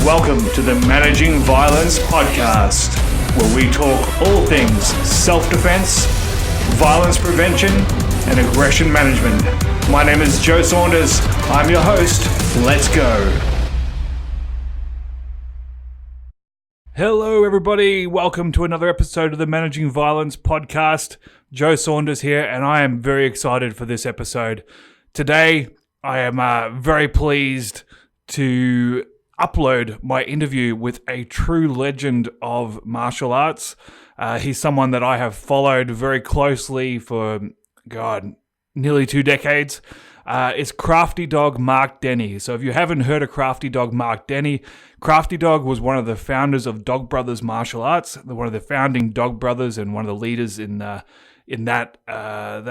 Welcome to the Managing Violence podcast, where we talk all things self-defense, violence prevention, and aggression management. My name is Joe Saunders. I'm your host. Let's go. Hello, everybody. Welcome to another episode of the Managing Violence podcast. Joe Saunders here, and I am very excited for this episode. Today, I am very pleased to upload my interview with a true legend of martial arts. He's someone that I have followed very closely for, nearly 2 decades. It's Crafty Dog Mark Denny. So if you haven't heard of Crafty Dog Mark Denny, Crafty Dog was one of the founders of Dog Brothers Martial Arts, one of the founding Dog Brothers and one of the leaders in that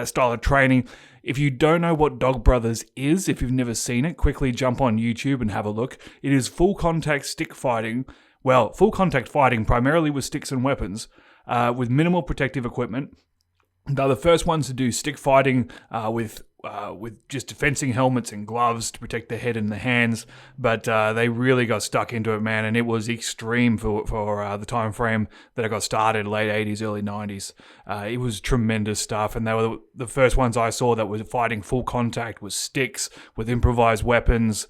style of training. If you don't know what Dog Brothers is, if you've never seen it, quickly jump on YouTube and have a look. It is full contact stick fighting. Well, full contact fighting primarily with sticks and weapons, with minimal protective equipment. They're the first ones to do stick fighting with just fencing helmets and gloves to protect the head and the hands, but they really got stuck into it, man, and it was extreme for the time frame that it got started, late 80s, early 90s. It was tremendous stuff, and they were the first ones I saw that was fighting full contact with sticks, with improvised weapons,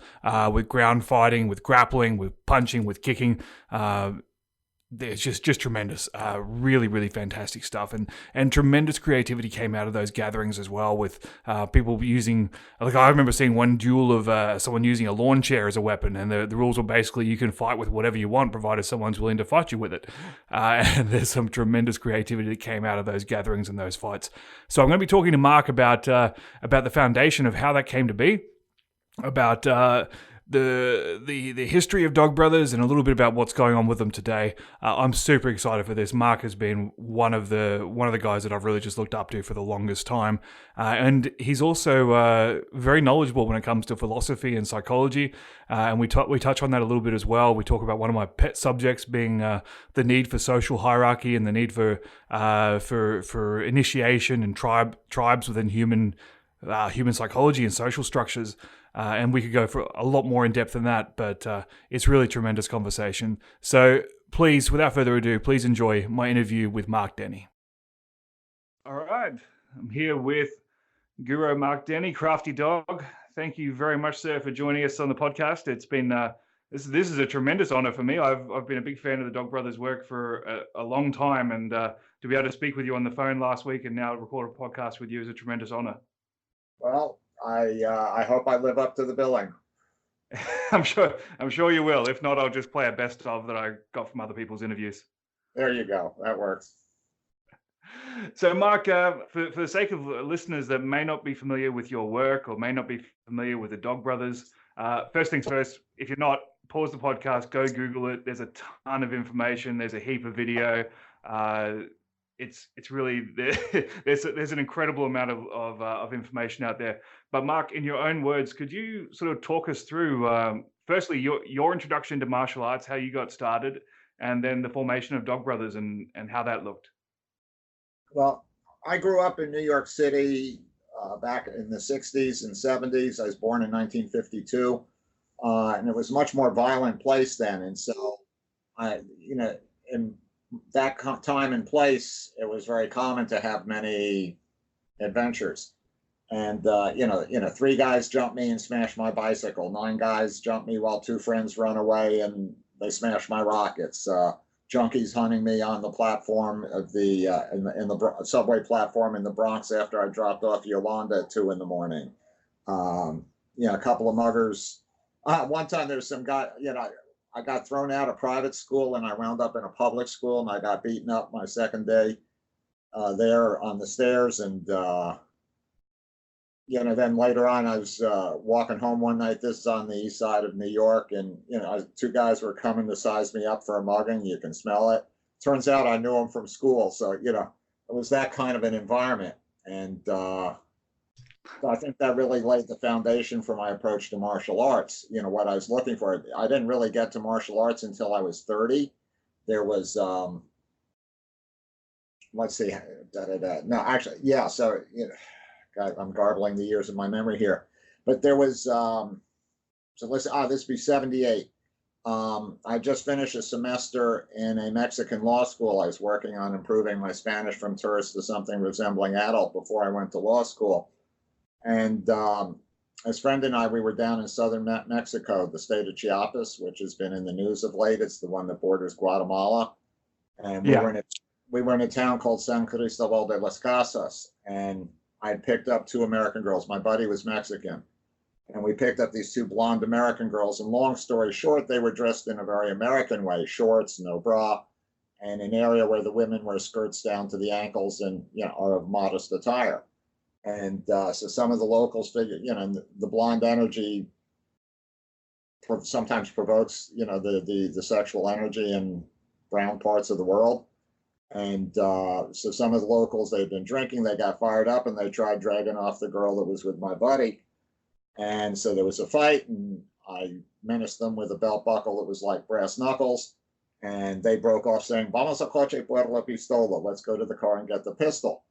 with ground fighting, with grappling, with punching, with kicking. It's just tremendous, really, really fantastic stuff, and tremendous creativity came out of those gatherings as well, with people using, like I remember seeing one duel of someone using a lawn chair as a weapon, and the rules were basically you can fight with whatever you want, provided someone's willing to fight you with it, and there's some tremendous creativity that came out of those gatherings and those fights. So I'm going to be talking to Mark about the foundation of how that came to be, about the history of Dog Brothers, and a little bit about what's going on with them today. I'm super excited for this. Mark has been one of the guys that I've really just looked up to for the longest time, and he's also very knowledgeable when it comes to philosophy and psychology. And we touch on that a little bit as well. We talk about one of my pet subjects being the need for social hierarchy and the need for initiation and tribes within human psychology and social structures. And we could go for a lot more in depth than that, but it's really tremendous conversation. So please, without further ado, please enjoy my interview with Mark Denny. All right. I'm here with Guro Marc Denny, Crafty Dog. Thank you very much, sir, for joining us on the podcast. It's been this is a tremendous honor for me. I've been a big fan of the Dog Brothers' work for a long time, and to be able to speak with you on the phone last week and now record a podcast with you is a tremendous honor. Well, I hope I live up to the billing. I'm sure you will. If not, I'll just play a best of that I got from other people's interviews. There you go. That works. So, Mark, for the sake of listeners that may not be familiar with your work or may not be familiar with the Dog Brothers, first things first, if you're not, pause the podcast, go Google it. There's a ton of information. There's a heap of video. It's really there's an incredible amount of information out there. But Mark, in your own words, could you sort of talk us through firstly your introduction to martial arts, how you got started, and then the formation of Dog Brothers and how that looked? Well, I grew up in New York City back in the 60s and 70s. I was born in 1952, and it was a much more violent place then. And so in that time and place, it was very common to have many adventures. And, 3 guys jump me and smash my bicycle. 9 guys jump me while 2 friends run away and they smash my rockets. Junkies hunting me on the platform of in the subway platform in the Bronx after I dropped off Yolanda at 2 a.m. A couple of muggers. One time there was some guy, I got thrown out of private school and I wound up in a public school, and I got beaten up my second day there on the stairs. And, then later on, I was walking home one night. This is on the east side of New York. And, 2 guys were coming to size me up for a mugging. You can smell it. Turns out I knew them from school. So, it was that kind of an environment. And so I think that really laid the foundation for my approach to martial arts. What I was looking for. I didn't really get to martial arts until I was 30. There was, let's see, no, actually, yeah. So, God, I'm garbling the years of my memory here. But there was, so let's, this would be 78. I just finished a semester in a Mexican law school. I was working on improving my Spanish from tourist to something resembling adult before I went to law school. And his friend and I, we were down in southern Mexico, the state of Chiapas, which has been in the news of late. It's the one that borders Guatemala. And we were in a town called San Cristobal de las Casas. And I picked up two American girls. My buddy was Mexican. And we picked up these two blonde American girls. And long story short, they were dressed in a very American way, shorts, no bra, and an area where the women wear skirts down to the ankles and, are of modest attire. And so some of the locals figured, the blonde energy sometimes provokes, the sexual energy in brown parts of the world. And so some of the locals, they'd been drinking, they got fired up, and they tried dragging off the girl that was with my buddy. And so there was a fight, and I menaced them with a belt buckle that was like brass knuckles. And they broke off saying, "Vamos a coche por la pistola." Let's go to the car and get the pistol.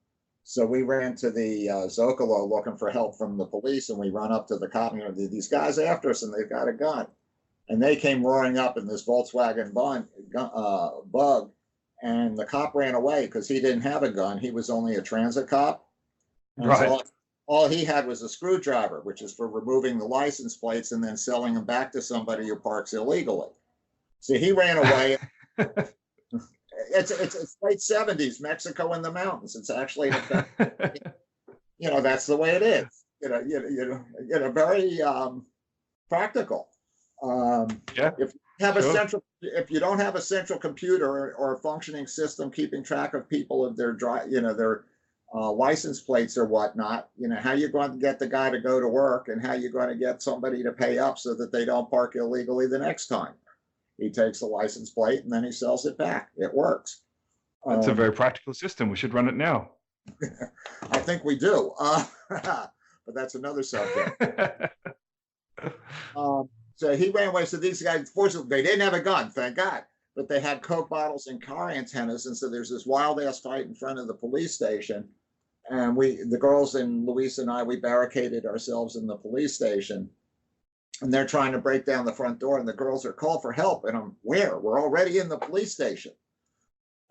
So we ran to the Zocalo looking for help from the police, and we run up to the cop, these guys after us, and they've got a gun. And they came roaring up in this Volkswagen Bug, and the cop ran away because he didn't have a gun. He was only a transit cop. And Right. So all he had was a screwdriver, which is for removing the license plates and then selling them back to somebody who parks illegally. So he ran away. It's late 70s, Mexico in the mountains. It's actually, that's the way it is. Very practical. If you don't have a central computer or a functioning system keeping track of people of their license plates or whatnot, how you going to get the guy to go to work, and how you going to get somebody to pay up so that they don't park illegally the next time. He takes the license plate and then he sells it back. It works. That's a very practical system. We should run it now. I think we do, but that's another subject. So he ran away. So these guys, fortunately, they didn't have a gun, thank God, but they had Coke bottles and car antennas. And so there's this wild ass fight in front of the police station. And the girls and Luis and I, we barricaded ourselves in the police station. And they're trying to break down the front door, and the girls are called for help. And I'm, where? We're already in the police station.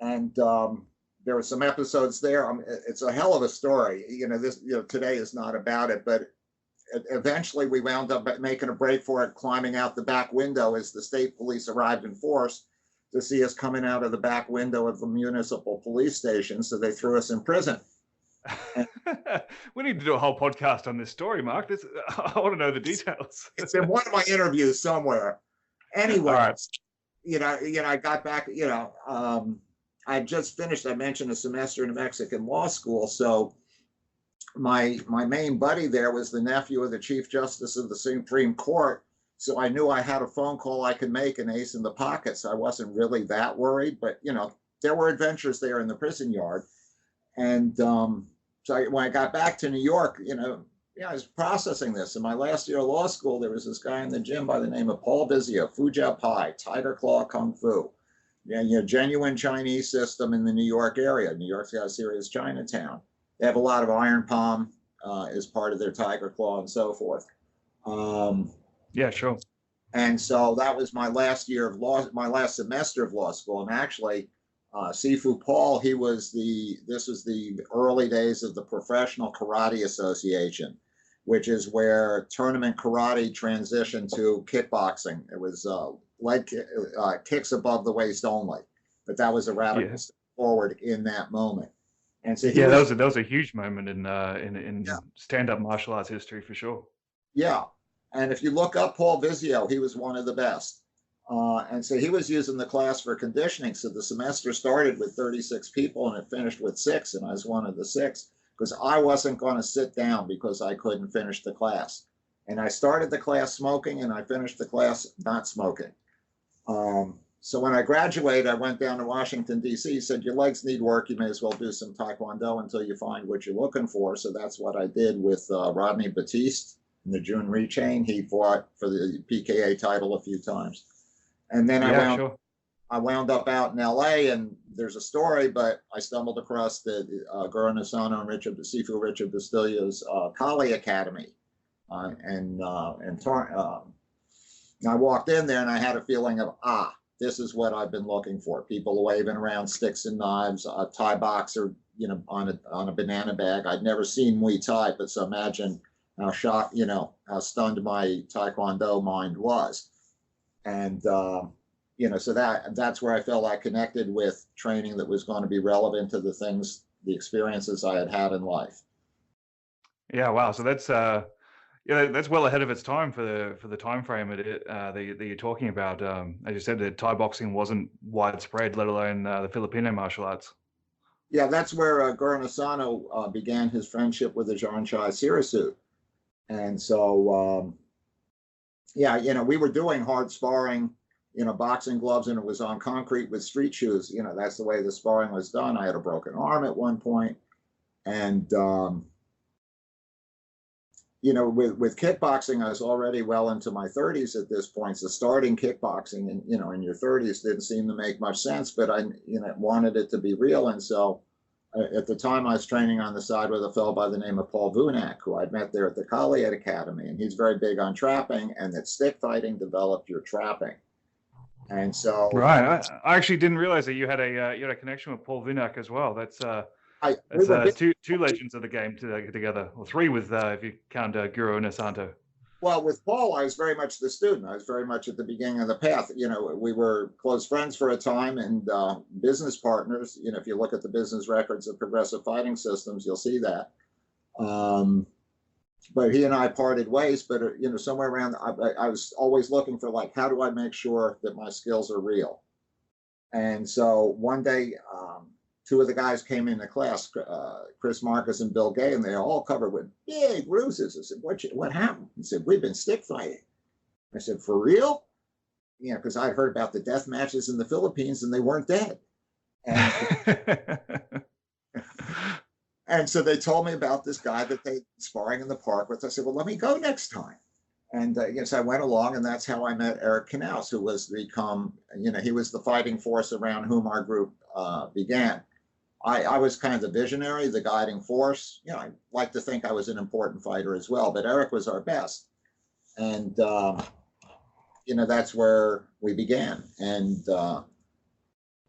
And there were some episodes there. It's a hell of a story. Today is not about it, but eventually we wound up making a break for it, climbing out the back window as the state police arrived in force to see us coming out of the back window of the municipal police station. So they threw us in prison. We need to do a whole podcast on this story, Mark. I want to know the details. It's in one of my interviews somewhere. Anyway, right. I got back, I just finished, I mentioned, a semester in a Mexican law school. So my main buddy there was the nephew of the Chief Justice of the Supreme Court. So I knew I had a phone call I could make, an ace in the pocket. So I wasn't really that worried, but there were adventures there in the prison yard. And so when I got back to New York, I was processing this. In my last year of law school, there was this guy in the gym by the name of Paul Vizio, Fujia Pai, Tiger Claw Kung Fu. Genuine Chinese system in the New York area. New York's got a serious Chinatown. They have a lot of iron palm as part of their Tiger Claw and so forth. Yeah, sure. And so that was my last year of law, my last semester of law school. And actually, Sifu Paul, this was the early days of the Professional Karate Association, which is where tournament karate transitioned to kickboxing. It was leg kicks above the waist only, but that was a radical step forward in that moment. And so that was a huge moment in stand-up martial arts history for sure. Yeah, and if you look up Paul Vizio, he was one of the best. And so he was using the class for conditioning. So the semester started with 36 people and it finished with 6, and I was one of the 6 because I wasn't going to sit down because I couldn't finish the class. And I started the class smoking and I finished the class not smoking. So when I graduated, I went down to Washington, D.C. He said, your legs need work. You may as well do some Taekwondo until you find what you're looking for. So that's what I did with Rodney Batiste in the June Rechain. He fought for the PKA title a few times. And then I wound up out in L.A. and there's a story, but I stumbled across the Guro Nasano and Sifu Richard Bustillo's Kali Academy. And I walked in there and I had a feeling of, this is what I've been looking for. People waving around sticks and knives, a Thai boxer, on a banana bag. I'd never seen Muay Thai, but so imagine how shocked, how stunned my Taekwondo mind was. And, so that's where I felt I connected with training that was going to be relevant to the experiences I had had in life. Yeah, wow. So that's that's well ahead of its time for the time frame that you're talking about. As you said, that Thai boxing wasn't widespread, let alone the Filipino martial arts. Yeah, that's where Guro Marc began his friendship with the Janchai Sirisu. And so, we were doing hard sparring, boxing gloves, and it was on concrete with street shoes. That's the way the sparring was done. I had a broken arm at one point. And, with kickboxing, I was already well into my 30s at this point. So starting kickboxing in your 30s didn't seem to make much sense, but I, wanted it to be real. And so at the time I was training on the side with a fellow by the name of Paul Vunak, who I'd met there at the Collier's Academy. And he's very big on trapping, and that stick fighting developed your trapping. And so, right. I actually didn't realize that you had a connection with Paul Vunak as well. That's two legends of the game together, or three with if you count Guro Nasanto. Well, with Paul, I was very much the student. I was very much at the beginning of the path. We were close friends for a time and business partners. If you look at the business records of Progressive Fighting Systems, you'll see that. But he and I parted ways. But somewhere around, I was always looking for, like, how do I make sure that my skills are real? And so one day, two of the guys came into class, Chris Marcus and Bill Gay, and they all covered with big bruises. I said, what happened? He said, we've been stick fighting. I said, for real? Because I'd heard about the death matches in the Philippines and they weren't dead. And so they told me about this guy that they sparring in the park with. I said, well, let me go next time. And yes, I went along, and that's how I met Eric Knaus, who was he was the fighting force around whom our group began. I was kind of the visionary, the guiding force. I like to think I was an important fighter as well, but Eric was our best. And, that's where we began. And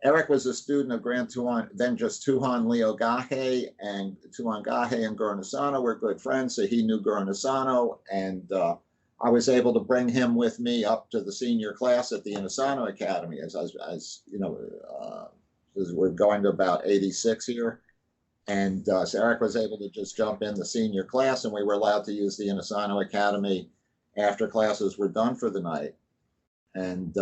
Eric was a student of Grand Tuan, then just Tuhan Leo Gahe, and Tuan Gahe and Guro Nasano were good friends, so he knew Guro Nasano, and I was able to bring him with me up to the senior class at the Inasano Academy, as we're going to about 86 here. And so Eric was able to just jump in the senior class, and we were allowed to use the Inasano Academy after classes were done for the night. And,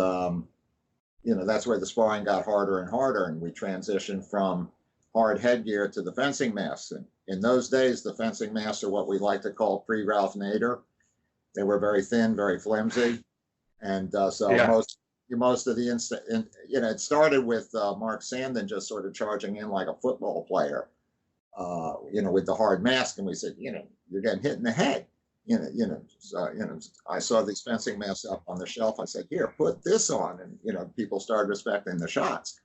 that's where the sparring got harder and harder, and we transitioned from hard headgear to the fencing masks. And in those days, the fencing masks are what we like to call pre-Ralph Nader. They were very thin, very flimsy. And most of the it started with Mark Sandin just sort of charging in like a football player, with the hard mask. And we said, you're getting hit in the head. I saw these fencing masks up on the shelf. I said, here, put this on. And, people started respecting the shots.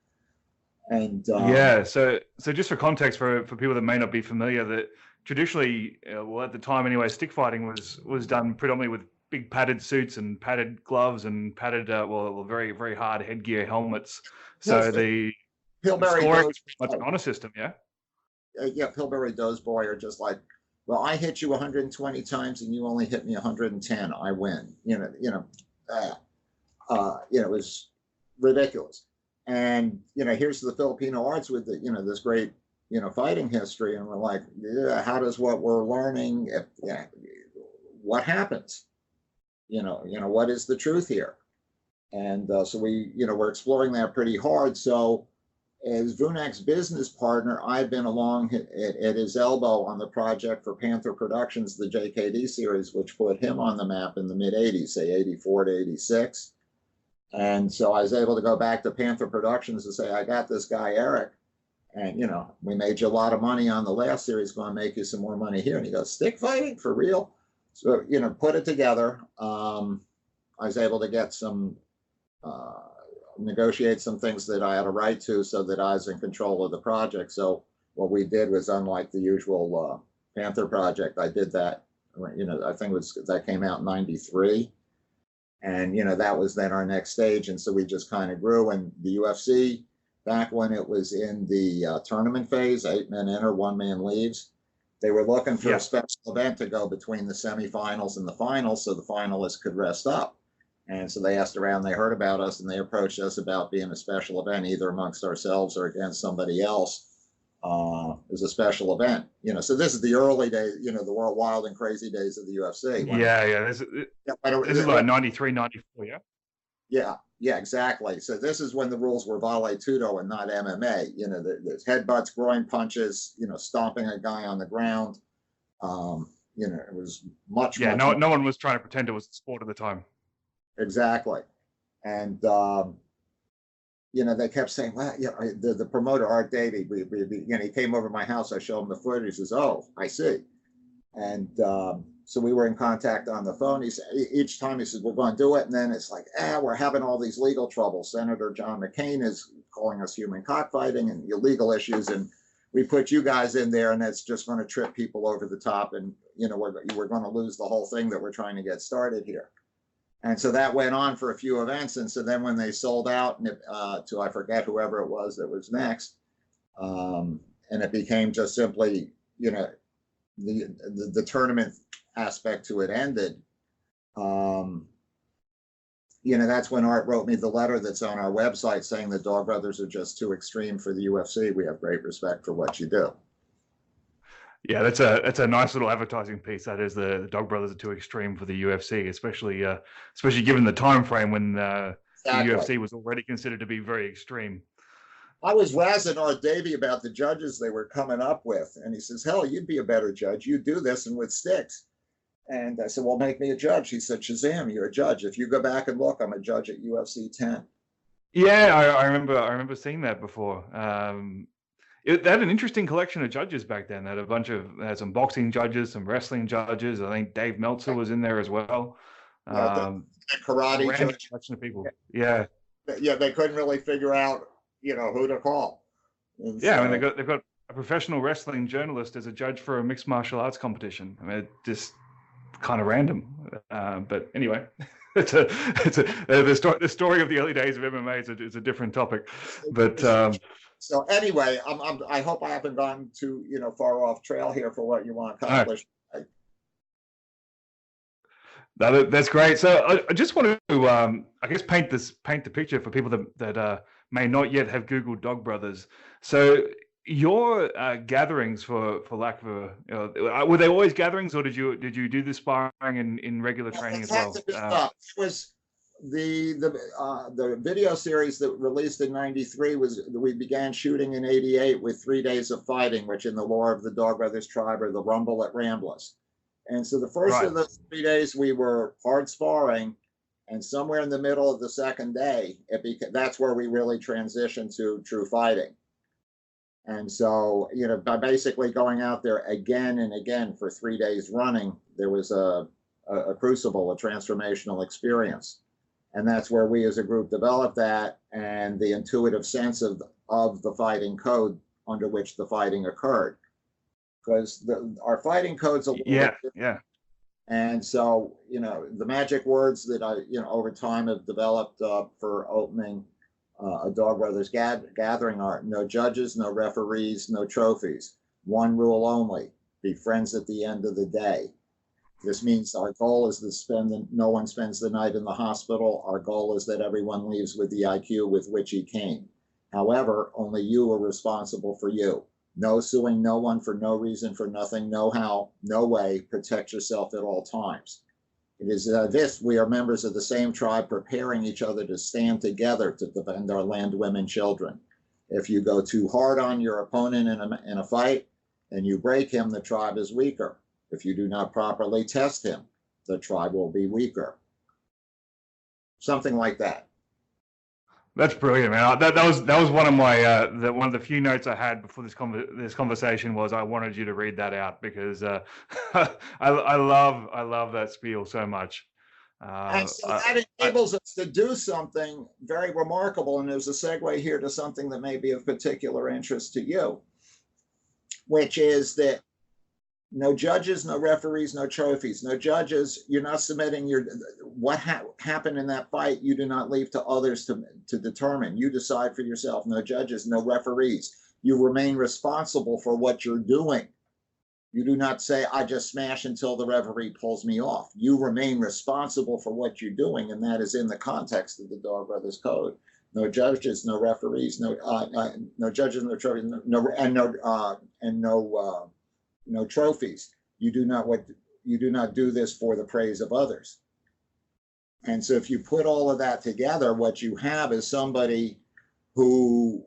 And so just for context, for people that may not be familiar, that traditionally, at the time anyway, stick fighting was done predominantly with big padded suits and padded gloves and padded, very, very hard headgear helmets. So the Pillsbury scoring was pretty much an honor system, yeah? Pillsbury Doughboy are just like, well, I hit you 120 times and you only hit me 110. I win. It was ridiculous. And here's the Filipino arts with this great fighting history, and we're like, how does what we're learning? What happens? What is the truth here? And so we're exploring that pretty hard. So as Vunak's business partner, I've been along at his elbow on the project for Panther Productions, the JKD series, which put him on the map in the mid-'80s, say 84 to 86. And so I was able to go back to Panther Productions and say, I got this guy, Eric, and, we made you a lot of money on the last series, going to make you some more money here. And he goes, stick fighting for real? So, put it together. I was able to get some, negotiate some things that I had a right to, so that I was in control of the project. So what we did was, unlike the usual Panther project, I did that, I think that came out in 93. And, that was then our next stage. And so we just kind of grew. And the UFC, back when it was in the tournament phase, 8 men enter, 1 man leaves, they were looking for a special event to go between the semifinals and the finals so the finalists could rest up. And so they asked around, they heard about us, and they approached us about being a special event, either amongst ourselves or against somebody else, as a special event. So this is the early days, the World Wild and Crazy days of the UFC. This is like 93, 94, yeah? Yeah, exactly. So this is when the rules were Vale Tudo and not MMA. There's headbutts, groin punches, stomping a guy on the ground. It was much. Yeah, no one was trying to pretend it was a sport at the time. Exactly. And, they kept saying, well, the promoter, Art Davey, he came over to my house. I showed him the footage. He says, oh, I see. And so we were in contact on the phone. He said, each time he says, we're going to do it. And then it's like, we're having all these legal troubles. Senator John McCain is calling us human cockfighting and illegal issues. And we put you guys in there, and that's just going to trip people over the top. And, we're going to lose the whole thing that we're trying to get started here. And so that went on for a few events. And so then when they sold out to, I forget whoever it was that was next, and it became just simply, the tournament aspect to it ended, that's when Art wrote me the letter that's on our website saying the Dog Brothers are just too extreme for the UFC. We have great respect for what you do. Yeah, that's a nice little advertising piece. That is, the Dog Brothers are too extreme for the UFC, especially given the time frame when the UFC was already considered to be very extreme. I was razzing Art Davey about the judges they were coming up with, and he says, "Hell, you'd be a better judge. You do this and with sticks." And I said, "Well, make me a judge." He said, "Shazam, you're a judge. If you go back and look, I'm a judge at UFC 10." Yeah, I remember seeing that before. They had an interesting collection of judges back then. They had some boxing judges, some wrestling judges. I think Dave Meltzer was in there as well. The karate judge. Collection of people. Yeah. Yeah, they couldn't really figure out, who to call. And yeah, so, they've got a professional wrestling journalist as a judge for a mixed martial arts competition. I mean, it just kind of random. But anyway, the story of the early days of MMA is a different topic. But so anyway, I hope I haven't gone too far off trail here for what you want to accomplish. Right. No, that's great. So I just want to, I guess, paint the picture for people that may not yet have Googled Dog Brothers. So your gatherings, for lack of a, were they always gatherings, or did you do the sparring in regular training as well? It was the video series that released in '93 we began shooting in '88 with 3 days of fighting, which in the lore of the Dog Brothers tribe are the Rumble at Ramblas. And so the first of those 3 days we were hard sparring, and somewhere in the middle of the second day, that's where we really transitioned to true fighting. And so, by basically going out there again and again for 3 days running, there was a crucible, a transformational experience. And that's where we as a group developed that and the intuitive sense of the fighting code under which the fighting occurred. Because our fighting code's a little bit different. Yeah. And so, the magic words that I, over time have developed for opening a Dog Brothers gathering are: no judges, no referees, no trophies. One rule only: be friends at the end of the day. This means our goal is to no one spends the night in the hospital. Our goal is that everyone leaves with the IQ with which he came. However, only you are responsible for you. No suing no one for no reason, for nothing, no how, no way. Protect yourself at all times. It is we are members of the same tribe, preparing each other to stand together to defend our land, women, children. If you go too hard on your opponent in a fight and you break him, the tribe is weaker. If you do not properly test him, the tribe will be weaker. Something like that. That's brilliant, man. That was one of my one of the few notes I had before this conversation was I wanted you to read that out because I love that spiel so much. And so that enables us to do something very remarkable, and there's a segue here to something that may be of particular interest to you, which is that no judges, no referees, no trophies, no judges. You're not submitting what happened in that fight. You do not leave to others to determine. You decide for yourself. No judges, no referees. You remain responsible for what you're doing. You do not say, I just smash until the referee pulls me off. You remain responsible for what you're doing, and that is in the context of the Dog Brothers Code. No judges, no referees, no judges, no trophies, no trophies. You do not do this for the praise of others. And so if you put all of that together, what you have is somebody who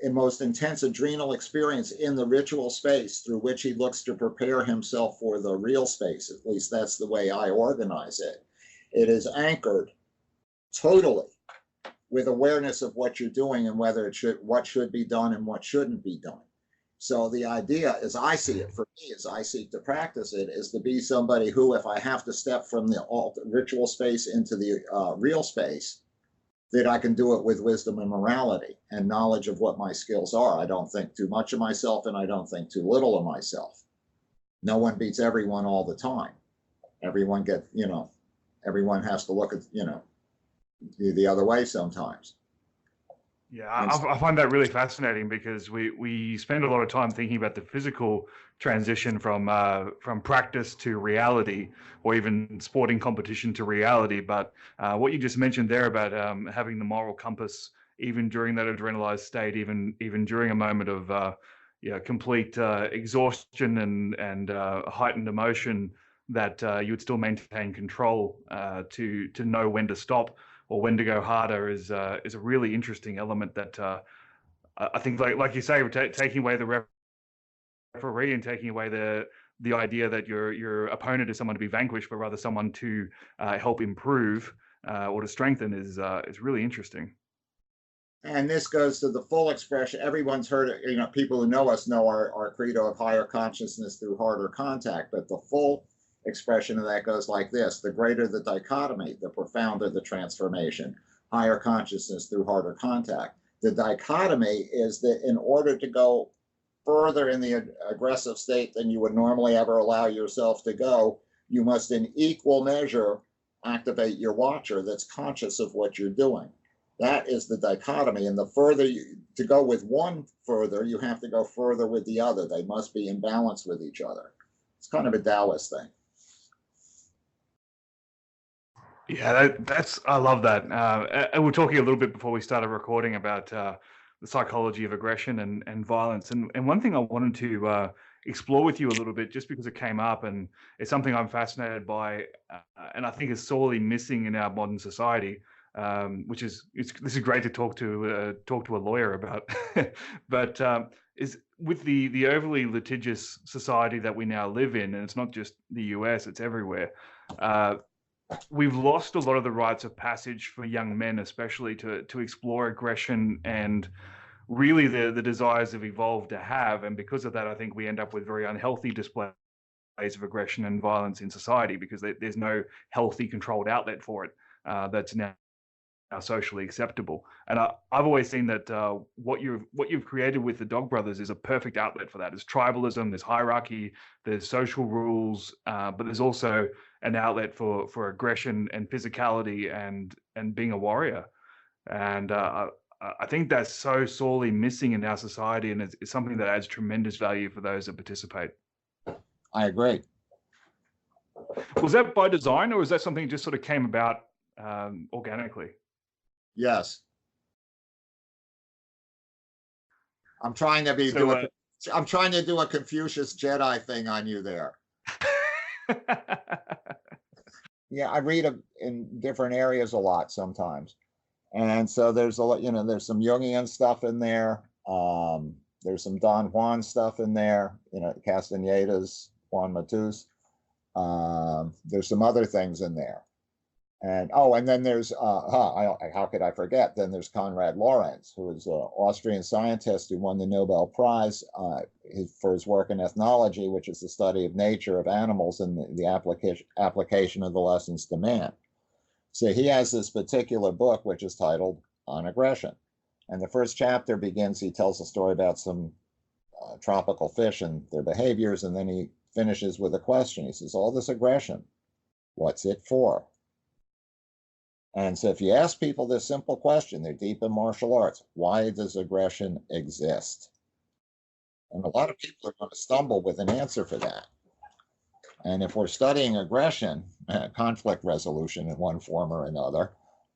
a most intense adrenal experience in the ritual space through which he looks to prepare himself for the real space. At least that's the way I organize it. It is anchored totally with awareness of what you're doing and what should be done and what shouldn't be done. So the idea, as I see it for me, as I seek to practice it, is to be somebody who, if I have to step from the ritual space into the real space, that I can do it with wisdom and morality and knowledge of what my skills are. I don't think too much of myself, and I don't think too little of myself. No one beats everyone all the time. Everyone has to look at, the other way sometimes. Yeah, I find that really fascinating because we spend a lot of time thinking about the physical transition from practice to reality, or even sporting competition to reality. But what you just mentioned there about having the moral compass, even during that adrenalized state, even during a moment of complete exhaustion and heightened emotion, that you would still maintain control to know when to stop or when to go harder is a really interesting element that I think, like you say, taking away the referee and taking away the idea that your opponent is someone to be vanquished, but rather someone to help improve or to strengthen is really interesting. And this goes to the full expression. Everyone's heard it. People who know us know our credo of higher consciousness through harder contact, but the full expression of that goes like this: the greater the dichotomy, the profounder the transformation. Higher consciousness through harder contact. The dichotomy is that in order to go further in the aggressive state than you would normally ever allow yourself to go, you must in equal measure activate your watcher that's conscious of what you're doing. That is the dichotomy. And the further to go with one further, you have to go further with the other. They must be in balance with each other. It's kind of a Taoist thing. Yeah, I love that. And we were talking a little bit before we started recording about the psychology of aggression and violence. And one thing I wanted to explore with you a little bit, just because it came up, and it's something I'm fascinated by, and I think is sorely missing in our modern society. This is great to talk to a lawyer about, but is with the overly litigious society that we now live in, and it's not just the US, it's everywhere. We've lost a lot of the rites of passage for young men, especially to explore aggression and really the desires they've evolved to have. And because of that, I think we end up with very unhealthy displays of aggression and violence in society, because there's no healthy, controlled outlet for it that's now socially acceptable. And I've always seen that what you've created with the Dog Brothers is a perfect outlet for that. There's tribalism, there's hierarchy, there's social rules, but there's also an outlet for aggression and physicality and being a warrior. And I think that's so sorely missing in our society, and it's something that adds tremendous value for those that participate. I agree. Was that by design, or is that something that just sort of came about organically? Yes. I'm trying to do a Confucius Jedi thing on you there. Yeah, I read in different areas a lot sometimes. And so there's there's some Jungian stuff in there. There's some Don Juan stuff in there, Castaneda's Juan Matus. There's some other things in there. And then there's, how could I forget? Then there's Konrad Lorenz, who is an Austrian scientist who won the Nobel Prize for his work in ethnology, which is the study of nature of animals and the application of the lessons to man. So he has this particular book, which is titled On Aggression. And the first chapter begins, he tells a story about some tropical fish and their behaviors, and then he finishes with a question. He says, all this aggression, what's it for? And so if you ask people this simple question, they're deep in martial arts, why does aggression exist? And a lot of people are going to stumble with an answer for that. And if we're studying aggression, conflict resolution in one form or another,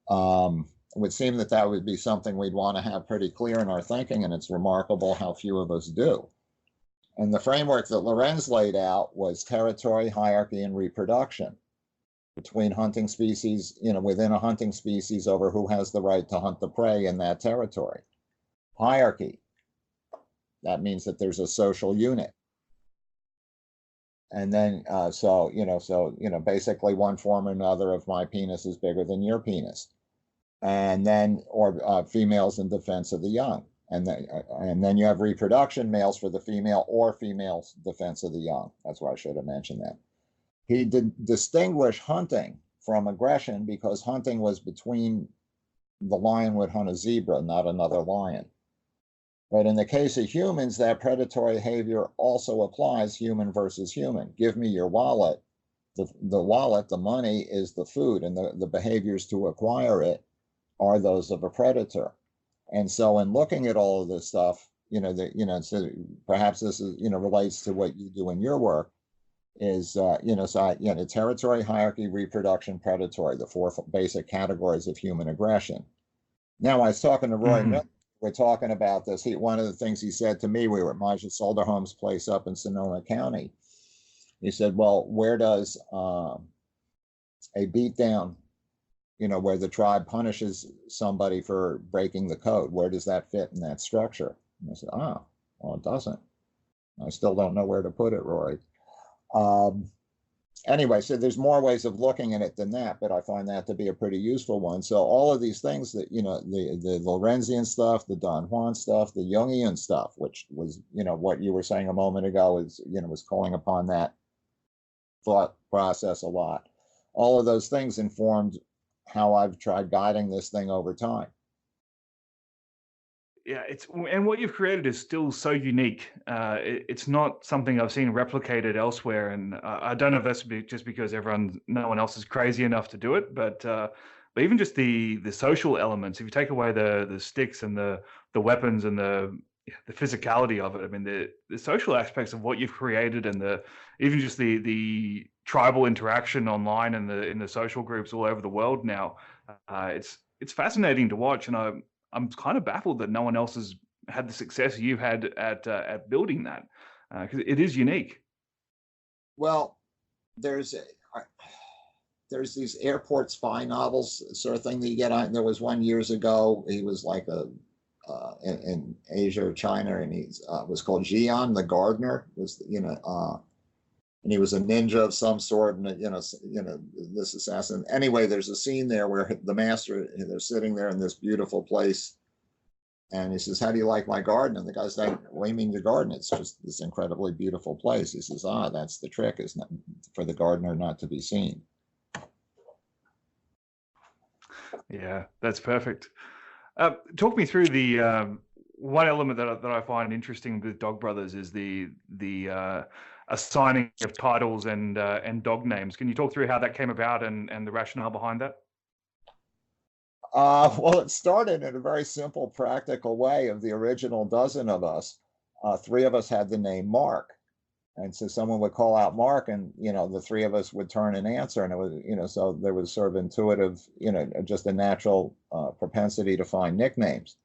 it would seem that that would be something we'd want to have pretty clear in our thinking, and it's remarkable how few of us do. And the framework that Lorenz laid out was territory, hierarchy, and reproduction between hunting species, within a hunting species over who has the right to hunt the prey in that territory. Hierarchy, that means that there's a social unit. And then, basically one form or another of my penis is bigger than your penis. And then, or females in defense of the young. And then you have reproduction, males for the female or females defense of the young. That's why I should have mentioned that. He did distinguish hunting from aggression because hunting was between the lion would hunt a zebra, not another lion. But in the case of humans, that predatory behavior also applies human versus human. Give me your wallet. The wallet, the money, is the food, and the behaviors to acquire it are those of a predator. And so in looking at all of this stuff, so perhaps this is, relates to what you do in your work, is, territory, hierarchy, reproduction, predatory, the four basic categories of human aggression. Now, I was talking to Roy Miller. We're talking about this. One of the things he said to me, we were at Maja Solderholm's place up in Sonoma County. He said, well, where does a beatdown, where the tribe punishes somebody for breaking the code, where does that fit in that structure? And I said, well, it doesn't. I still don't know where to put it, Roy. Anyway, so there's more ways of looking at it than that, but I find that to be a pretty useful one. So all of these things that, the Lorenzian stuff, the Don Juan stuff, the Jungian stuff, which was, what you were saying a moment ago is, was calling upon that thought process a lot. All of those things informed how I've tried guiding this thing over time. Yeah, and what you've created is still so unique. It's not something I've seen replicated elsewhere, and I don't know if that's just because no one else is crazy enough to do it, but even just the social elements. If you take away the sticks and the weapons and the physicality of it, I mean the social aspects of what you've created, and even just the tribal interaction online and in the social groups all over the world now, it's fascinating to watch, and I'm kind of baffled that no one else has had the success you've had at building that, because it is unique. Well, there's these airport spy novels sort of thing that you get on. There was one years ago. He was like in Asia or China, and he was called Jian the Gardener. And he was a ninja of some sort, and this assassin. Anyway, there's a scene there where the master, they're sitting there in this beautiful place, and he says, "How do you like my garden?" And the guy's like, "What do you mean your garden? It's just this incredibly beautiful place." He says, "That's the trick, is not for the gardener not to be seen." Yeah, that's perfect. Talk me through the one element that I find interesting with Dog Brothers is the assigning of titles and dog names. Can you talk through how that came about and the rationale behind that? Well, it started in a very simple, practical way. Of the original dozen of us, 3 of us had the name Mark. And so someone would call out Mark, and, the 3 of us would turn and answer. And it was, so there was sort of intuitive, just a natural propensity to find nicknames.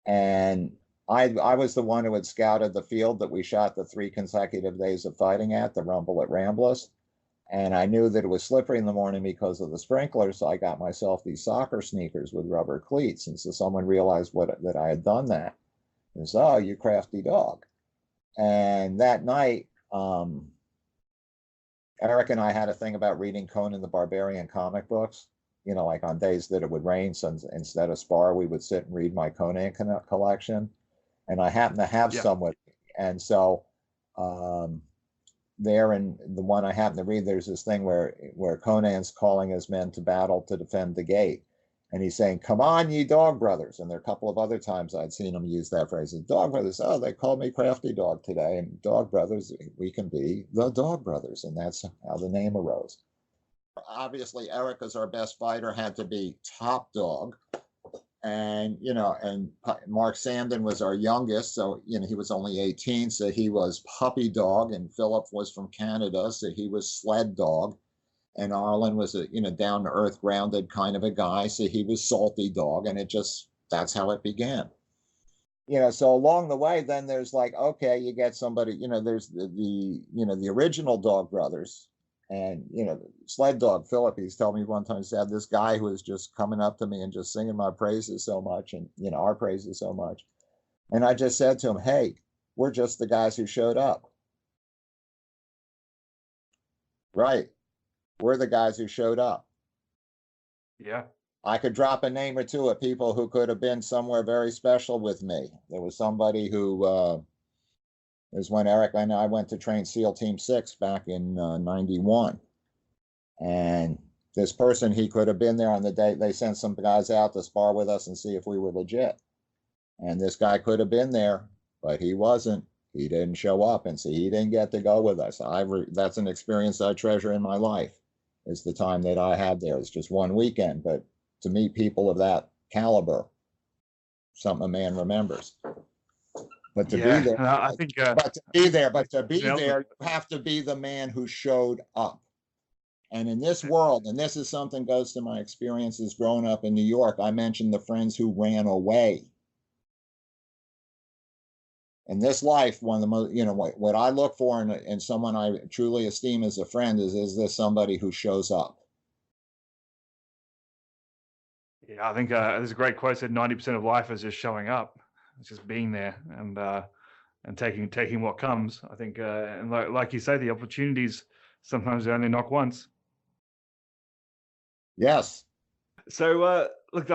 And I was the one who had scouted the field that we shot the 3 consecutive days of fighting at, the Rumble at Ramblas. And I knew that it was slippery in the morning because of the sprinklers, so I got myself these soccer sneakers with rubber cleats. And so someone realized that I had done that. And said, "Oh, you crafty dog." And that night, Eric and I had a thing about reading Conan the Barbarian comic books, like on days that it would rain. So instead of spar, we would sit and read my Conan collection. And I happened to have some with me. And so there, in the one I happen to read, there's this thing where Conan's calling his men to battle to defend the gate. And he's saying, "Come on, ye dog brothers." And there are a couple of other times I'd seen him use that phrase. Dog brothers, oh, they called me Crafty Dog today. And dog brothers, we can be the Dog Brothers. And that's how the name arose. Obviously, Eric, as our best fighter, had to be top dog. And, and Mark Sandin was our youngest. So, he was only 18. So he was puppy dog. And Philip was from Canada. So he was sled dog. And Arlen was a, down to earth, grounded kind of a guy. So he was salty dog. And that's how it began. So along the way, then there's like, okay, you get somebody, there's the original Dog Brothers. And, sled dog, Philip, he's told me one time, he said, this guy who was just coming up to me and just singing my praises so much and, our praises so much. And I just said to him, hey, we're just the guys who showed up. Right. We're the guys who showed up. Yeah. I could drop a name or two of people who could have been somewhere very special with me. There was somebody who is when Eric and I went to train SEAL Team 6 back in 91. And this person, he could have been there on the day they sent some guys out to spar with us and see if we were legit. And this guy could have been there, but he wasn't. He didn't show up, and so he didn't get to go with us. That's an experience I treasure in my life, is the time that I had there. It's just one weekend, but to meet people of that caliber, something a man remembers. But to be there, I think. But to be there, you have to be the man who showed up. And in this world, and this is something goes to my experiences growing up in New York, I mentioned the friends who ran away. In this life, one of the most, what I look for in someone I truly esteem as a friend is this somebody who shows up? Yeah, I think there's a great quote that 90% of life is just showing up. It's just being there and taking what comes. I think, and like you say, the opportunities sometimes only knock once. Yes. So look,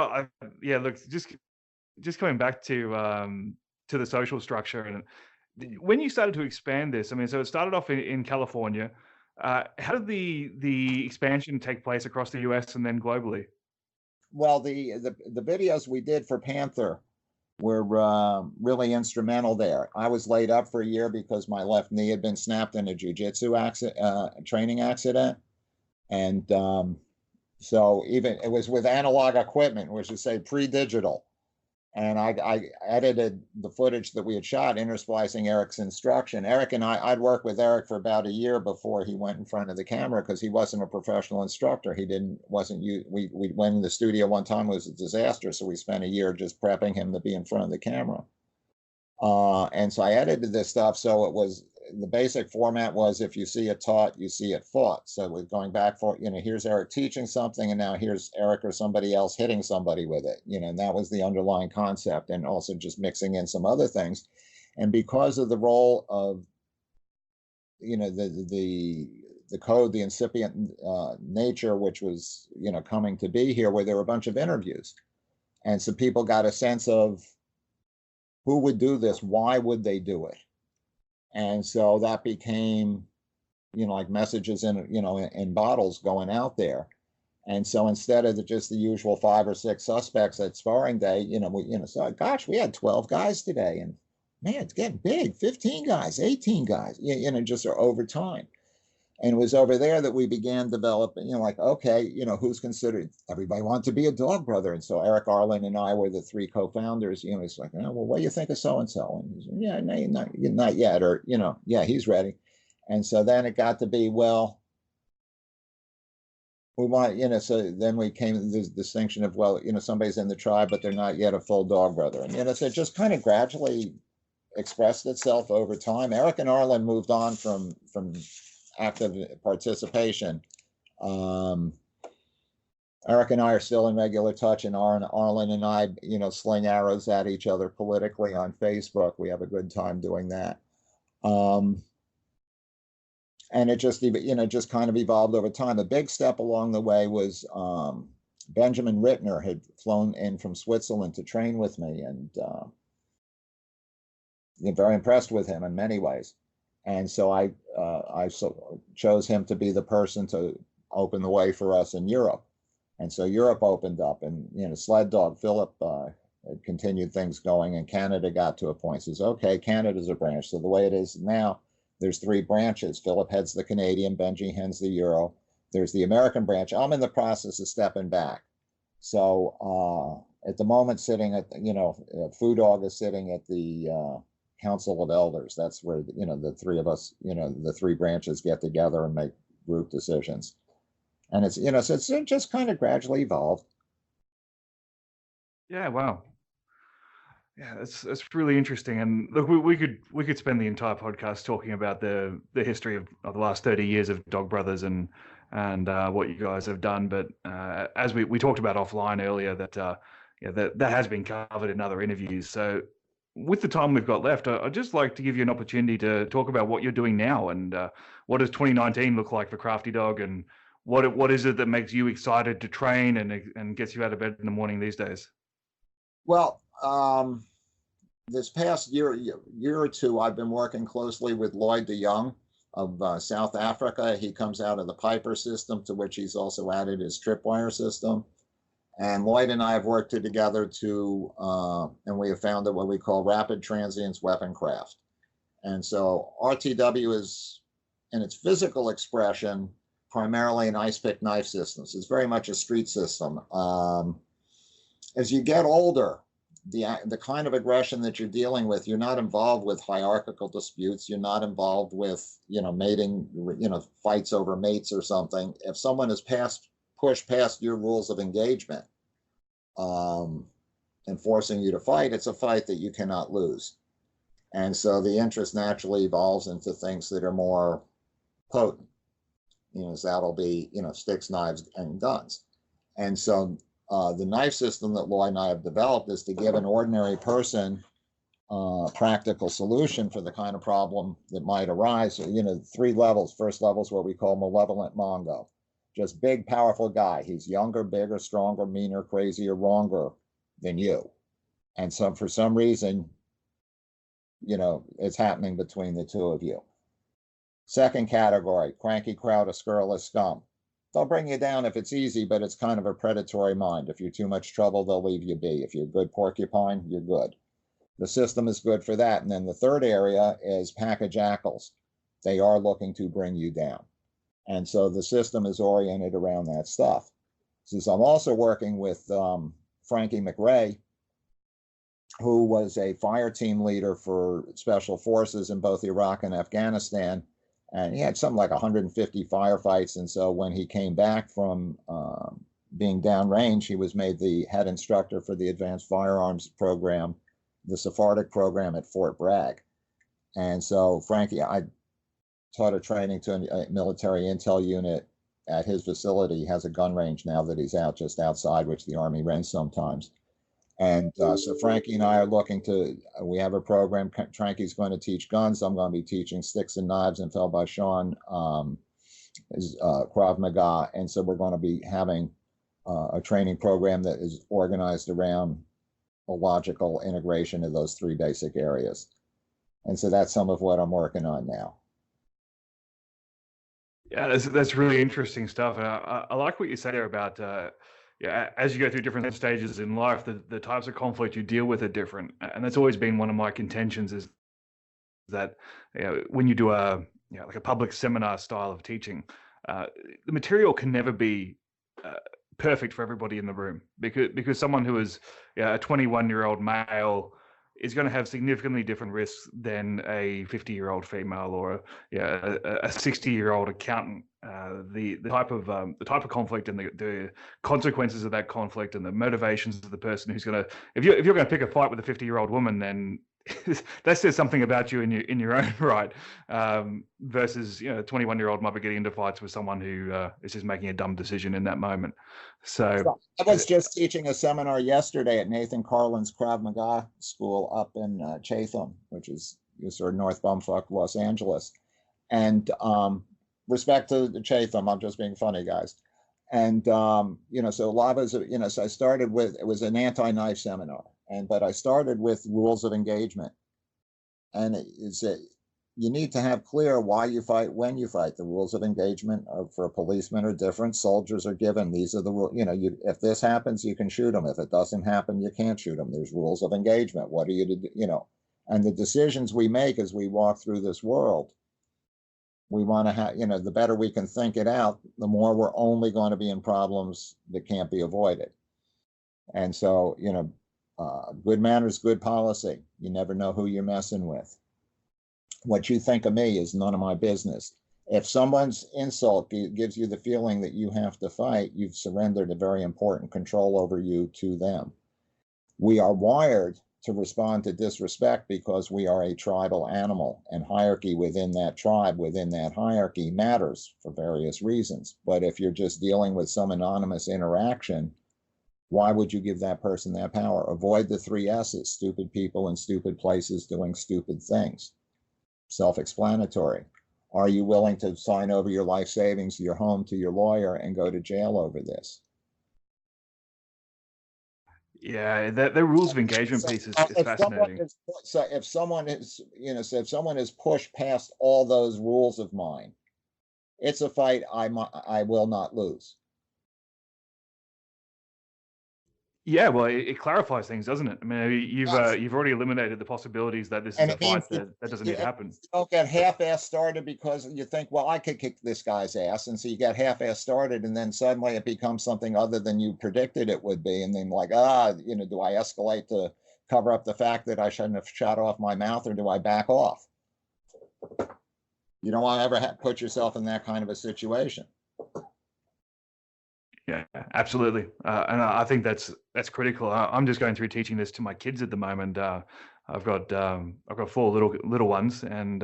just coming back to the social structure, and when you started to expand this, I mean, so it started off in California. How did the expansion take place across the US and then globally? Well, the videos we did for Panther were really instrumental there. I was laid up for a year because my left knee had been snapped in a jiu-jitsu training accident. And so even it was with analog equipment, which is say pre-digital. And I edited the footage that we had shot, intersplicing Eric's instruction. Eric and I'd worked with Eric for about a year before he went in front of the camera, because he wasn't a professional instructor. We went in the studio one time, it was a disaster. So we spent a year just prepping him to be in front of the camera. And so I edited this stuff. So the basic format was, if you see it taught, you see it fought. So we're going back for, here's Eric teaching something, and now here's Eric or somebody else hitting somebody with it, and that was the underlying concept, and also just mixing in some other things. And because of the role of, the code, the incipient nature, which was, coming to be here, where there were a bunch of interviews. And so people got a sense of who would do this, why would they do it? And so that became, like messages in bottles going out there. And so instead of just the usual 5 or 6 suspects at sparring day, so gosh, we had 12 guys today, and man, it's getting big, 15 guys, 18 guys, just over time. And it was over there that we began developing, like, okay, who's considered, everybody wanted to be a dog brother. And so Eric, Arlen, and I were the 3 co-founders. It's like, oh, well, what do you think of so-and-so? And he's like, yeah, no, not yet. Or, yeah, he's ready. And so then it got to be, well, we want, so then we came to this distinction of, well, somebody's in the tribe, but they're not yet a full dog brother. And, so it just kind of gradually expressed itself over time. Eric and Arlen moved on from active participation. Eric and I are still in regular touch, and Arlen and I, sling arrows at each other politically on Facebook. We have a good time doing that. And it just, just kind of evolved over time. A big step along the way was Benjamin Rittner had flown in from Switzerland to train with me, and very impressed with him in many ways. And so I chose him to be the person to open the way for us in Europe. And so Europe opened up, and Sled Dog Philip had continued things going, and Canada got to a point. Says, okay, Canada's a branch. So the way it is now, there's 3 branches. Philip heads the Canadian, Benji heads the Euro. There's the American branch. I'm in the process of stepping back. So at the moment, sitting at, Foo Dog is sitting at the Council of Elders. That's where, the 3 of us, the 3 branches get together and make group decisions. And it's, so it's just kind of gradually evolved. Yeah, wow. Yeah, that's really interesting. And look, we could spend the entire podcast talking about the history of the last 30 years of Dog Brothers and what you guys have done. But as we talked about offline earlier, that has been covered in other interviews. So with the time we've got left, I'd just like to give you an opportunity to talk about what you're doing now, and what does 2019 look like for Crafty Dog, and what is it that makes you excited to train and gets you out of bed in the morning these days? Well, this past year or two, I've been working closely with Lloyd de Jong of South Africa. He comes out of the Piper system, to which he's also added his tripwire system. And Lloyd and I have worked together and we have founded what we call Rapid Transients Weapon Craft. And so RTW is, in its physical expression, primarily an ice pick knife system. So it's very much a street system. As you get older, the kind of aggression that you're dealing with, you're not involved with hierarchical disputes. You're not involved with, mating, fights over mates or something. If someone has pushed past your rules of engagement, and forcing you to fight, it's a fight that you cannot lose. And so the interest naturally evolves into things that are more potent. So that'll be, sticks, knives, and guns. And so the knife system that Lloyd and I have developed is to give an ordinary person a practical solution for the kind of problem that might arise. So, 3 levels. First level is what we call malevolent Mongo. Just big, powerful guy. He's younger, bigger, stronger, meaner, crazier, wronger than you. And so for some reason, it's happening between the 2 of you. Second category, cranky crowd of scurrilous scum. They'll bring you down if it's easy, but it's kind of a predatory mind. If you're too much trouble, they'll leave you be. If you're a good porcupine, you're good. The system is good for that. And then the third area is pack of jackals. They are looking to bring you down. And so the system is oriented around that stuff. So I'm also working with Frankie McRae, who was a fire team leader for special forces in both Iraq and Afghanistan. And he had something like 150 firefights. And so when he came back from being downrange, he was made the head instructor for the advanced firearms program, the Sephardic program at Fort Bragg. And so Frankie, I taught a training to a military intel unit at his facility. He has a gun range now that he's out just outside, which the Army rents sometimes. And so Frankie and I are we have a program. Frankie's going to teach guns. I'm going to be teaching sticks and knives, and fell by Sean is Krav Maga. And so we're going to be having a training program that is organized around a logical integration of those 3 basic areas. And so that's some of what I'm working on now. Yeah, that's really interesting stuff. And I like what you said there about as you go through different stages in life, the types of conflict you deal with are different. And that's always been one of my contentions, is that when you do like a public seminar style of teaching, the material can never be perfect for everybody in the room, because someone who is a 21-year-old male is going to have significantly different risks than a 50-year-old female, or a 60-year-old accountant. The type of conflict and the consequences of that conflict and the motivations of the person who's going to, if you're going to pick a fight with a 50-year-old woman, then that says something about you in your own right. Versus, a 21-year-old might be getting into fights with someone who is just making a dumb decision in that moment. So I was just teaching a seminar yesterday at Nathan Carlin's Krav Maga school up in Chatham, which is sort of North Bumfuck, Los Angeles. And respect to the Chatham, I'm just being funny, guys. And so a lot of us, so I started with, it was an anti-knife seminar, but I started with rules of engagement. And you need to have clear why you fight, when you fight. The rules of engagement for a policeman are different. Soldiers are given. These are the rules. If this happens, you can shoot them. If it doesn't happen, you can't shoot them. There's rules of engagement. What are you to do? And the decisions we make as we walk through this world, we want to have, the better we can think it out, the more we're only going to be in problems that can't be avoided. And so, good manners, good policy. You never know who you're messing with. What you think of me is none of my business. If someone's insult gives you the feeling that you have to fight, you've surrendered a very important control over you to them. We are wired to respond to disrespect because we are a tribal animal, and hierarchy within that tribe, within that hierarchy, matters for various reasons. But if you're just dealing with some anonymous interaction, why would you give that person that power? Avoid the 3 S's: stupid people in stupid places doing stupid things. Self-explanatory. Are you willing to sign over your life savings, your home, to your lawyer and go to jail over this? Yeah, the rules of engagement piece is fascinating. If someone is pushed past all those rules of mine, it's a fight I will not lose. Yeah, well, it clarifies things, doesn't it? I mean, you've already eliminated the possibilities that this is a fight that doesn't need to happen. You don't get half-ass started because you think, well, I could kick this guy's ass, and so you get half-ass started, and then suddenly it becomes something other than you predicted it would be, and then do I escalate to cover up the fact that I shouldn't have shot off my mouth, or do I back off? You don't want to ever put yourself in that kind of a situation. Yeah, absolutely, and I think that's critical. I'm just going through teaching this to my kids at the moment. I've got 4 little ones, and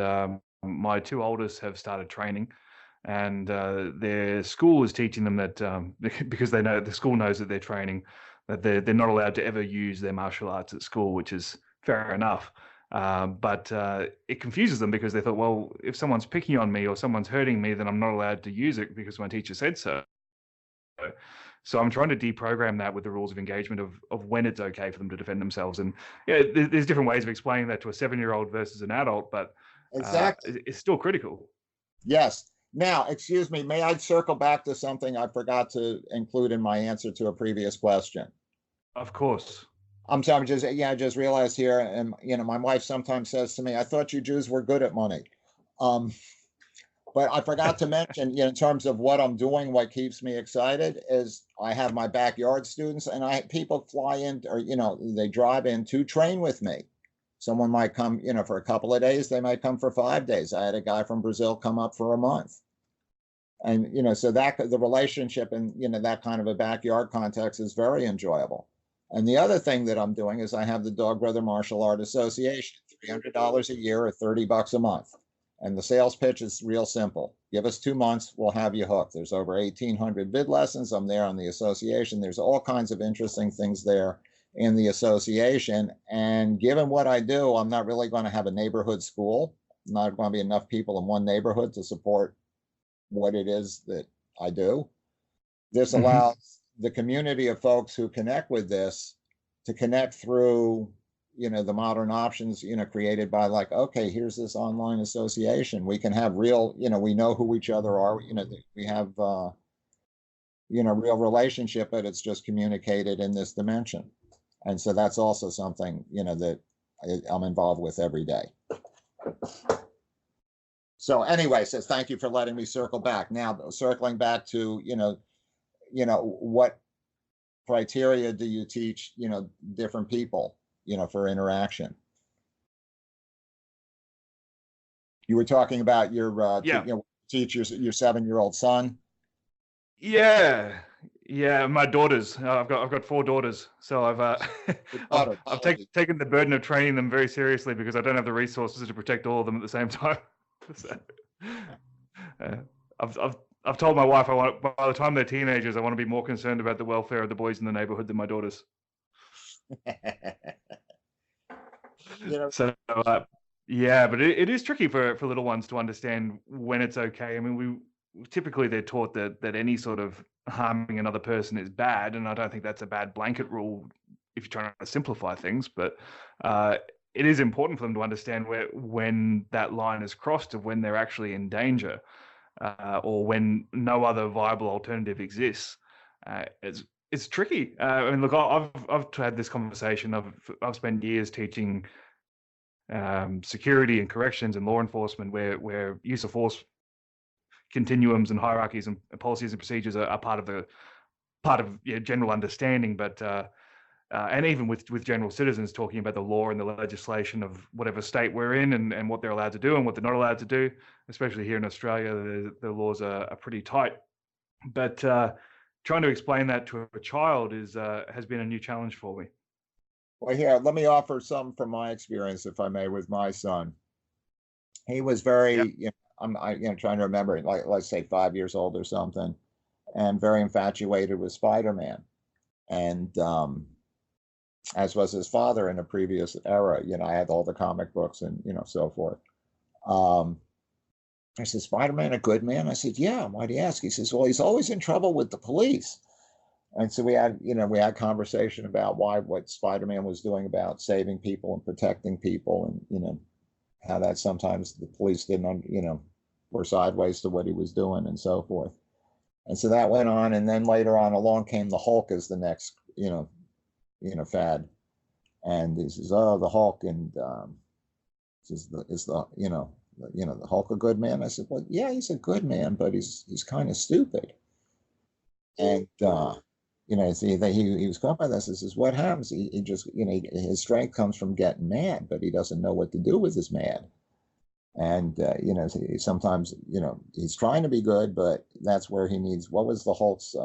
my 2 oldest have started training, and their school is teaching them that because the school knows that they're training, that they're not allowed to ever use their martial arts at school, which is fair enough. But it confuses them because they thought, well, if someone's picking on me or someone's hurting me, then I'm not allowed to use it because my teacher said so. So I'm trying to deprogram that with the rules of engagement of when it's okay for them to defend themselves. And there's different ways of explaining that to a 7-year-old versus an adult, but exactly, it's still critical. Yes. Now, excuse me, may I circle back to something I forgot to include in my answer to a previous question? Of course. I just realized here, and my wife sometimes says to me, I thought you Jews were good at money. But I forgot to mention, in terms of what I'm doing, what keeps me excited is I have my backyard students, and people fly in, or they drive in to train with me. Someone might come, for a couple of days. They might come for 5 days. I had a guy from Brazil come up for a month, and so that the relationship and that kind of a backyard context is very enjoyable. And the other thing that I'm doing is I have the Dog Brother Martial Art Association, $300 a year or $30 a month. And the sales pitch is real simple. Give us 2 months, we'll have you hooked. There's over 1,800 vid lessons. I'm there on the association. There's all kinds of interesting things there in the association. And given what I do, I'm not really going to have a neighborhood school. Not going to be enough people in one neighborhood to support what it is that I do. This allows the community of folks who connect with this to connect through the modern options, created by okay, here's this online association. We can have real, we know who each other are. We have, real relationship, but it's just communicated in this dimension. And so that's also something, that I'm involved with every day. So anyway, says, thank you for letting me circle back. Now, circling back to, what criteria do you teach, different people, for interaction? You were talking about your teach your 7-year-old son. Yeah, my daughters. I've got 4 daughters, so I've taken the burden of training them very seriously because I don't have the resources to protect all of them at the same time. So, I've told my wife by the time they're teenagers, I want to be more concerned about the welfare of the boys in the neighborhood than my daughters. So but it is tricky for little ones to understand when it's okay. I mean, typically they're taught that any sort of harming another person is bad, and I don't think that's a bad blanket rule if you're trying to simplify things. But it is important for them to understand when that line is crossed, of when they're actually in danger, or when no other viable alternative exists. It's tricky. I mean, look, I've had this conversation. I've spent years teaching security and corrections and law enforcement, where use of force continuums and hierarchies and policies and procedures are part of general understanding, but and even with general citizens, talking about the law and the legislation of whatever state we're in, and what they're allowed to do and what they're not allowed to do. Especially here in Australia, the laws are pretty tight. But trying to explain that to a child has been a new challenge for me. Well, here, let me offer some from my experience, if I may, with my son. He was very, Yep. I'm trying to remember, like, let's say 5 years old or something, and very infatuated with Spider-Man. And as was his father in a previous era, I had all the comic books and, so forth. I said, Spider-Man a good man? I said, yeah. Why do you ask? He says, well, he's always in trouble with the police. And so we had conversation about what Spider-Man was doing about saving people and protecting people, and, how that sometimes the police didn't, were sideways to what he was doing and so forth. And so that went on. And then later on along came the Hulk as the next, fad. And he says, oh, the Hulk. And is the Hulk a good man? I said, well, yeah, he's a good man, but he's kind of stupid. And, he was caught by this. He says, what happens? He just, his strength comes from getting mad, but he doesn't know what to do with his mad. And, sometimes, he's trying to be good, but that's where he needs, what was the Hulk's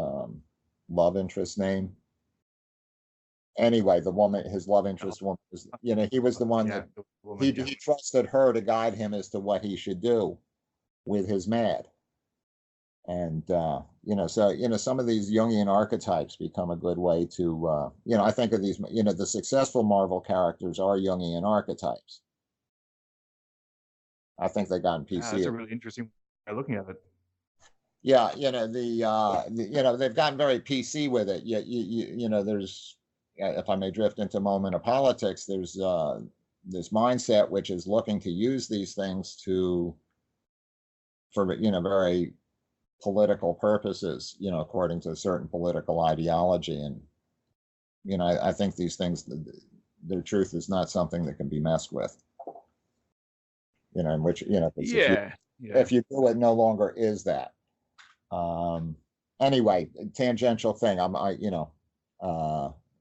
love interest name? Anyway, the woman, his love interest woman, was, he was the one that he trusted her to guide him as to what he should do with his mad. And, some of these Jungian archetypes become a good way to, I think of these, the successful Marvel characters are Jungian archetypes. I think they got in PC. That's a really interesting way of looking at it. Yeah, they've gotten very PC with it. There's, if I may drift into a moment of politics, there's this mindset which is looking to use these things for very political purposes, according to a certain political ideology. And, I think these things, their truth is not something that can be messed with. In which, if you do it, no longer is that. Anyway, tangential thing.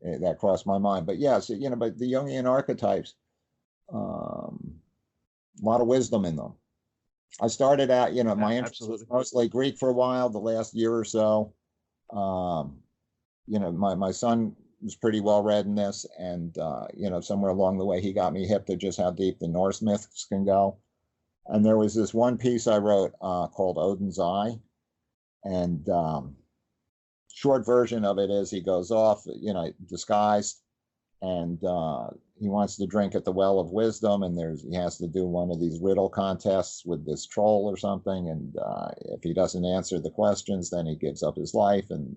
That crossed my mind. But yeah, so, but the Jungian archetypes, a lot of wisdom in them. I started out, my interest was mostly Greek for a while, the last year or so. My son was pretty well read in this, and, somewhere along the way, he got me hip to just how deep the Norse myths can go. And there was this one piece I wrote called Odin's Eye. And short version of it is he goes off, disguised, and he wants to drink at the well of wisdom, and he has to do one of these riddle contests with this troll or something, and if he doesn't answer the questions, then he gives up his life, and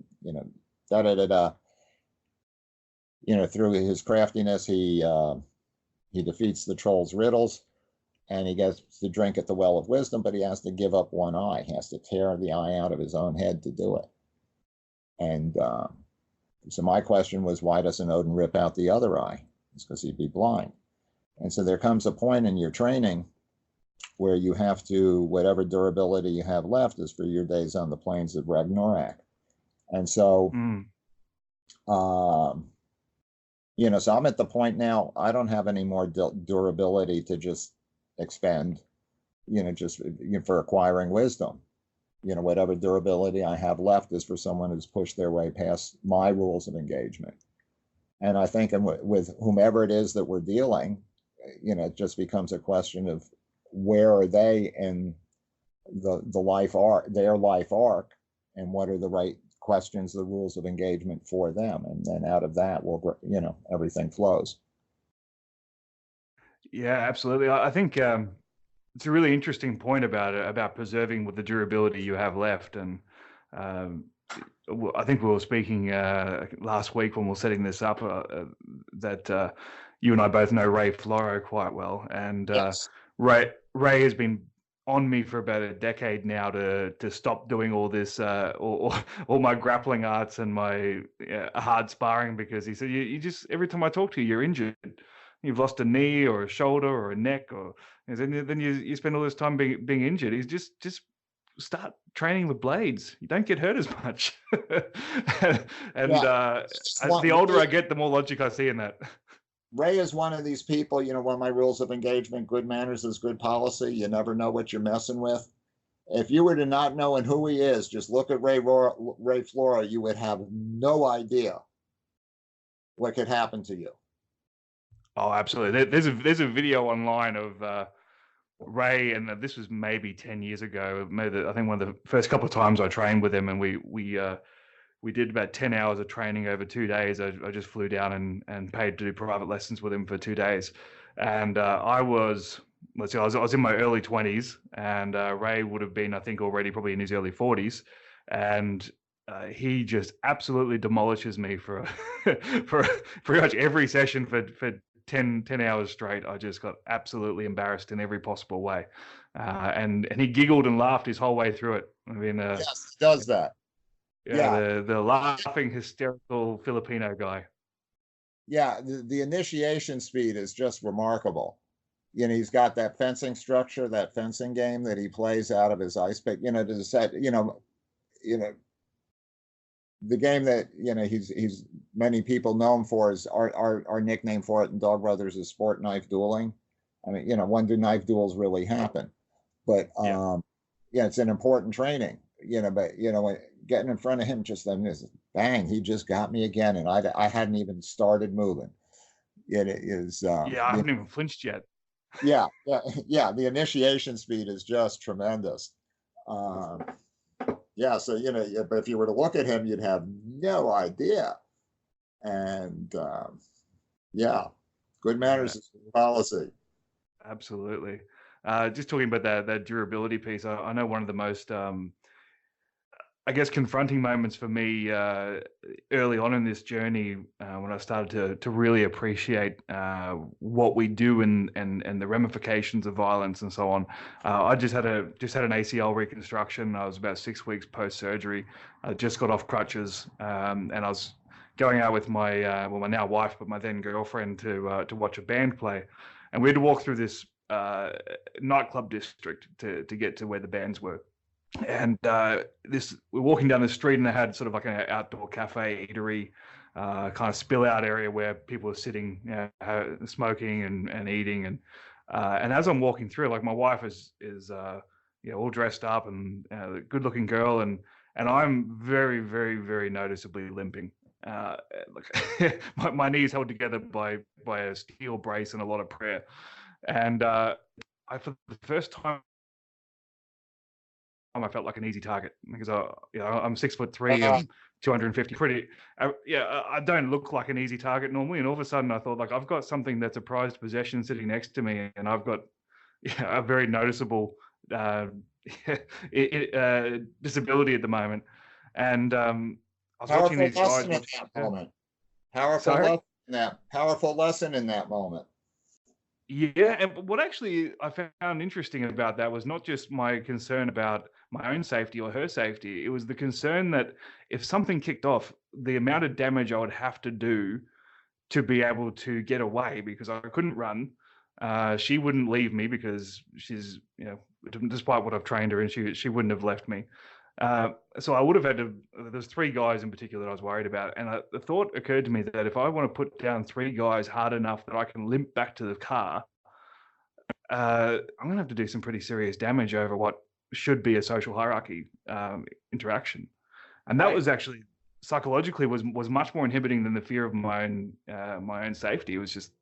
through his craftiness, he defeats the troll's riddles, and he gets to drink at the well of wisdom, but he has to give up one eye. He has to tear the eye out of his own head to do it. And so my question was, why doesn't Odin rip out the other eye? It's because he'd be blind. And so there comes a point in your training where you have to, whatever durability you have left is for your days on the plains of Ragnarok. And so, so I'm at the point now, I don't have any more durability to just expend, for acquiring wisdom. Whatever durability I have left is for someone who's pushed their way past my rules of engagement. And I think with whomever it is that we're dealing, it just becomes a question of where are they in the life arc, their life arc, and what are the right questions, the rules of engagement for them. And then out of that, everything flows. Yeah, absolutely. I think it's a really interesting point about preserving with the durability you have left. And I think we were speaking last week when we were setting this up that you and I both know Ray Floro quite well, and Yes. Ray has been on me for about a decade now to stop doing all this all my grappling arts and my hard sparring, because he said you just, every time I talk to you, you're injured. You've lost a knee or a shoulder or a neck, or then you spend all this time being injured. He's just start training with blades. You don't get hurt as much. And the older I get, the more logic I see in that. Ray is one of these people, one of my rules of engagement, good manners is good policy. You never know what you're messing with. If you were to not knowing who he is, just look at Ray Flora, you would have no idea what could happen to you. Oh, absolutely. There's a video online of Ray, and this was maybe 10 years ago. Maybe I think one of the first couple of times I trained with him, and we did about 10 hours of training over 2 days. I just flew down and paid to do private lessons with him for 2 days. And I was in my early 20s, and Ray would have been, I think, already probably in his early 40s. And he just absolutely demolishes me for pretty much every session for 10 hours straight. I just got absolutely embarrassed in every possible way. And he giggled and laughed his whole way through it. I mean, yes, he does that. Yeah, the laughing, hysterical Filipino guy. Yeah, the initiation speed is just remarkable. He's got that fencing structure, that fencing game that he plays out of his ice pick, to set, the game that, he's many people know him for is our nickname for it in Dog Brothers is sport knife dueling. I mean, when do knife duels really happen? But it's an important training, but getting in front of him, just then is bang, he just got me again, and I hadn't even started moving. It is I haven't even flinched yet. yeah, the initiation speed is just tremendous. So but if you were to look at him, you'd have no idea. And good manners is good policy. Absolutely. Just talking about that durability piece, I know one of the most I guess confronting moments for me early on in this journey, when I started to really appreciate what we do and the ramifications of violence and so on. I just had an ACL reconstruction. I was about 6 weeks post surgery. I just got off crutches, and I was going out with my my now wife, but my then girlfriend, to watch a band play, and we had to walk through this nightclub district to get to where the bands were. And we're walking down the street, and they had sort of like an outdoor cafe, eatery, kind of spill out area where people are sitting, smoking and eating. And as I'm walking through, like, my wife is all dressed up and a good looking girl, and I'm very, very, very noticeably limping. My knees held together by a steel brace and a lot of prayer. And for the first time, I felt like an easy target, because I'm 6'3", I'm 250. I don't look like an easy target normally, and all of a sudden I thought, like, I've got something that's a prized possession sitting next to me, and I've got a very noticeable disability at the moment. And I was watching these guys. Powerful lesson in that moment. Yeah, and what actually I found interesting about that was not just my concern about my own safety or her safety. It was the concern that if something kicked off, the amount of damage I would have to do to be able to get away, because I couldn't run. She wouldn't leave me because she's, despite what I've trained her, and she wouldn't have left me. So I would have had to. There's 3 guys in particular that I was worried about, and the thought occurred to me that if I want to put down 3 guys hard enough that I can limp back to the car, I'm going to have to do some pretty serious damage over what should be a social hierarchy interaction. And that was actually psychologically was much more inhibiting than the fear of my own safety. It was just,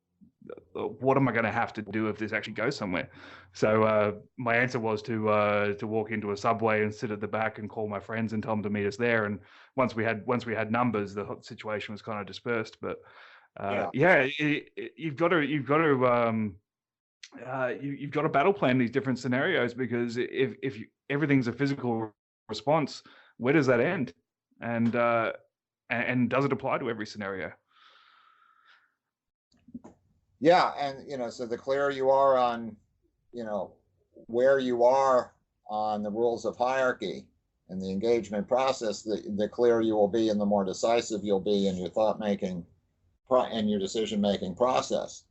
what am I going to have to do if this actually goes somewhere? So my answer was to walk into a subway and sit at the back and call my friends and tell them to meet us there. And once we had numbers, the situation was kind of dispersed. But you've got to battle plan these different scenarios, because if everything's a physical response, where does that end? And does it apply to every scenario? Yeah, and so the clearer you are on, where you are on the rules of hierarchy and the engagement process, the clearer you will be and the more decisive you'll be in your thought making and your decision making process.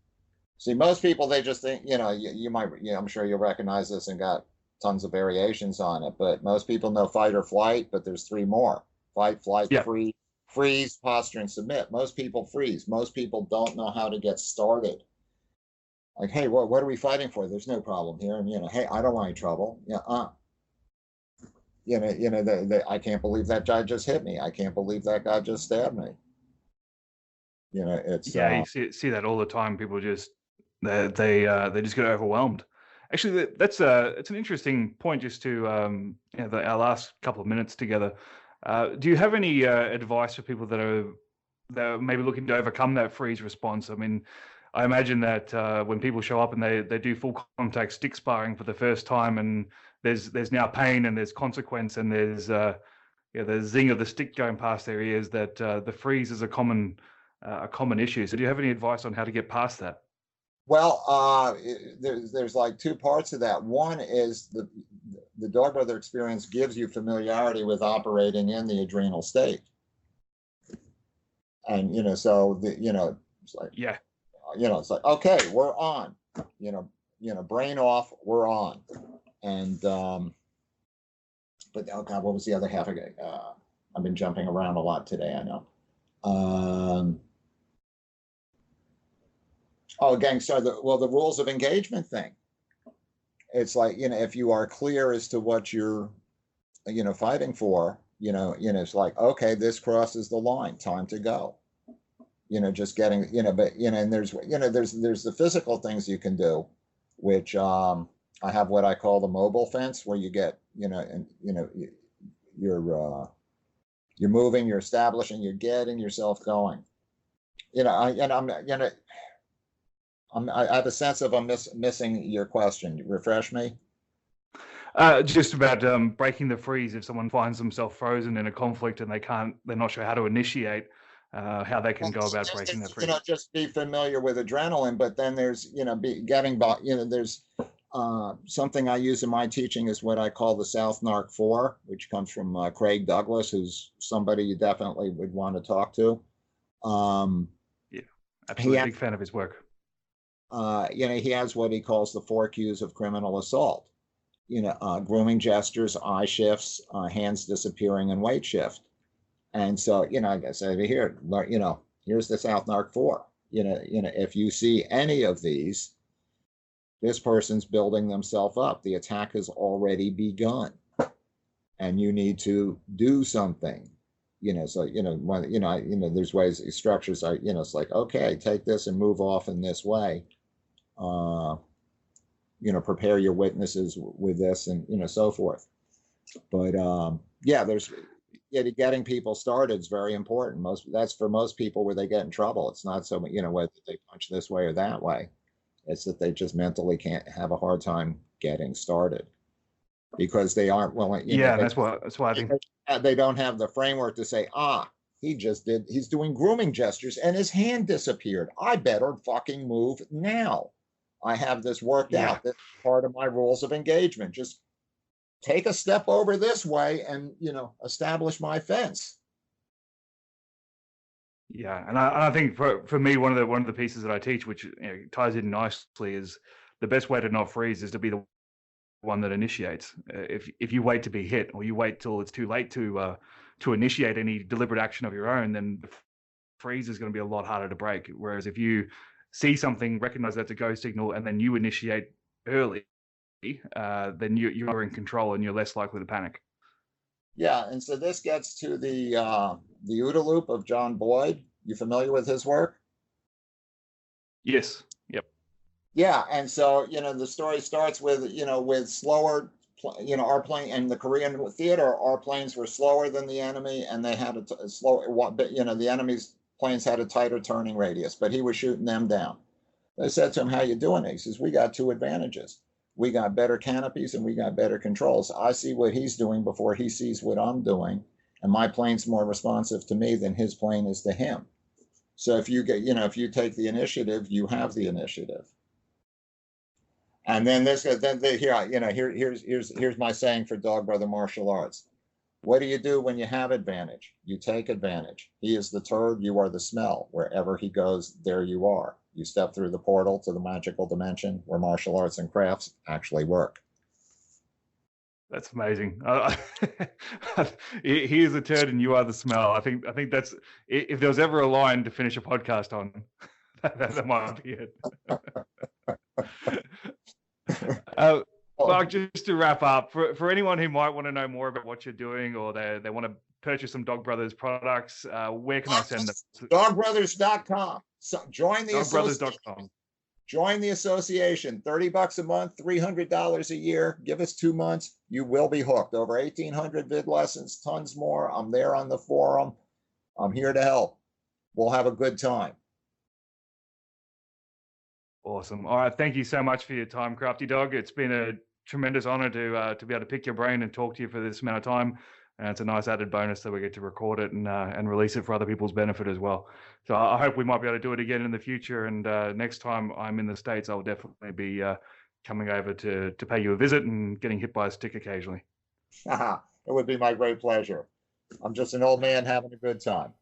See, most people, they just think, you might, I'm sure you'll recognize this and got tons of variations on it, but most people know fight or flight, but there's three more: fight, flight, Yeah. freeze, posture, and submit. Most people freeze. Most people don't know how to get started. Like, hey, what are we fighting for? There's no problem here. And, hey, I don't want any trouble. Yeah, I can't believe that guy just hit me. I can't believe that guy just stabbed me. It's you see that all the time. People just they just get overwhelmed. Actually, it's an interesting point. Just to our last couple of minutes together. Do you have any advice for people that are maybe looking to overcome that freeze response? I mean, I imagine that when people show up and they do full contact stick sparring for the first time, and there's now pain and there's consequence and there's the zing of the stick going past their ears, that the freeze is a common issue. So do you have any advice on how to get past that? Well, there's like two parts of that. One is the dog brother experience gives you familiarity with operating in the adrenal state, and so it's like, Yeah. It's like, okay, we're on. Brain off, we're on. And but oh God, what was the other half of it? I've been jumping around a lot today, I know. Gang, sorry. The rules of engagement thing. It's like, if you are clear as to what you're, fighting for, it's like, okay, this crosses the line, time to go. Just getting, but, and there's the physical things you can do, which I have what I call the mobile fence, where you get, you're moving, you're establishing, you're getting yourself going. I have a sense of I'm missing your question. Refresh me. Just about breaking the freeze. If someone finds themselves frozen in a conflict and they're not sure how to initiate, how they can go about breaking that freeze. Just be familiar with adrenaline, but then there's, there's something I use in my teaching is what I call the South Narc 4, which comes from Craig Douglas, who's somebody you definitely would want to talk to. Yeah, absolutely. Big fan of his work. He has what he calls the 4 Qs of criminal assault. Grooming gestures, eye shifts, hands disappearing, and weight shift. And so, like I said here, here's the South Narc 4. If you see any of these, this person's building themselves up. The attack has already begun, and you need to do something. So there's ways, structures are, it's like, okay, take this and move off in this way. Prepare your witnesses with this, and so forth. But there's getting people started is very important. That's for most people where they get in trouble. It's not so whether they punch this way or that way. It's that they just mentally can't have a hard time getting started because they aren't willing. That's why I think they don't have the framework to say, he's doing grooming gestures and his hand disappeared. I better fucking move now. I have this worked out. That's part of my rules of engagement. Just take a step over this way and, establish my fence. Yeah, and I think for me, one of the pieces that I teach, which ties in nicely, is the best way to not freeze is to be the one that initiates. If you wait to be hit, or you wait till it's too late to initiate any deliberate action of your own, then the freeze is going to be a lot harder to break. Whereas if you see something, recognize that's a go signal, and then you initiate early, then you're in control and you're less likely to panic. Yeah, and so this gets to the OODA loop of John Boyd. You familiar with his work? Yes. Yep. Yeah, and so the story starts with with slower, our plane in the Korean theater. Our planes were slower than the enemy, and they had a slow. The enemy's planes had a tighter turning radius, but he was shooting them down. I said to him, "How you doing?" He says, "We got 2 advantages. We got better canopies and we got better controls. I see what he's doing before he sees what I'm doing, and my plane's more responsive to me than his plane is to him. So if you if you take the initiative, you have the initiative. And then here's my saying for Dog Brother Martial Arts. What do you do when you have advantage? You take advantage. He is the turd, you are the smell. Wherever he goes, there you are. You step through the portal to the magical dimension where martial arts and crafts actually work. That's amazing. He is the turd and you are the smell. I think that's, if there was ever a line to finish a podcast on, that might be it. Mark, just to wrap up, for anyone who might want to know more about what you're doing, or they want to purchase some Dog Brothers products, where can I send them? Dogbrothers.com. So join the Dogbrothers.com. Join the association. $30 a month, $300 a year. Give us 2 months. You will be hooked. Over 1,800 vid lessons, tons more. I'm there on the forum. I'm here to help. We'll have a good time. Awesome. All right. Thank you so much for your time, Crafty Dog. It's been a tremendous honor to be able to pick your brain and talk to you for this amount of time. And it's a nice added bonus that we get to record it and release it for other people's benefit as well. So I hope we might be able to do it again in the future. And next time I'm in the States, I'll definitely be coming over to pay you a visit and getting hit by a stick occasionally. It would be my great pleasure. I'm just an old man having a good time.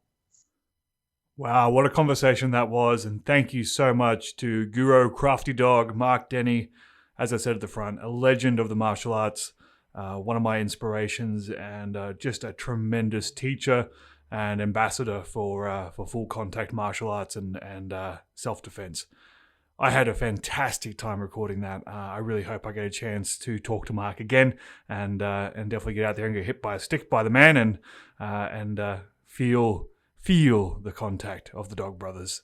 Wow, what a conversation that was. And thank you so much to Guro, Crafty Dog, Mark Denny. As I said at the front, a legend of the martial arts, one of my inspirations, and just a tremendous teacher and ambassador for full contact martial arts and self-defense. I had a fantastic time recording that. I really hope I get a chance to talk to Mark again and definitely get out there and get hit by a stick by the man and feel the contact of the Dog Brothers.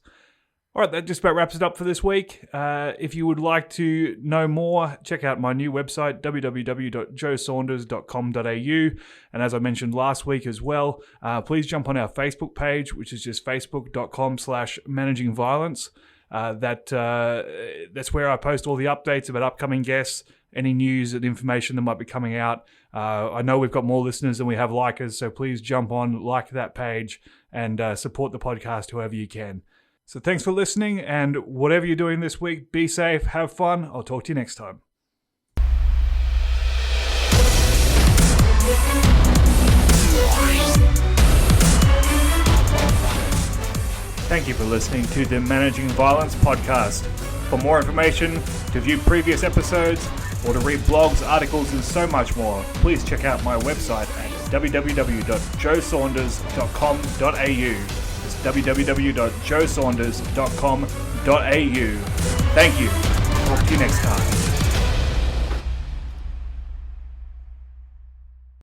All right, that just about wraps it up for this week. If you would like to know more, check out my new website, www.joesaunders.com.au. And as I mentioned last week as well, please jump on our Facebook page, which is just facebook.com/managingviolence. That's where I post all the updates about upcoming guests, any news and information that might be coming out. I know we've got more listeners than we have likers, so please jump on, like that page, and support the podcast however you can. So thanks for listening, and whatever you're doing this week, be safe, have fun. I'll talk to you next time. Thank you for listening to the Managing Violence podcast. For more information, to view previous episodes, or to read blogs, articles, and so much more, please check out my website at www.joesaunders.com.au. It's www.joesaunders.com.au. Thank you. Talk to you next time.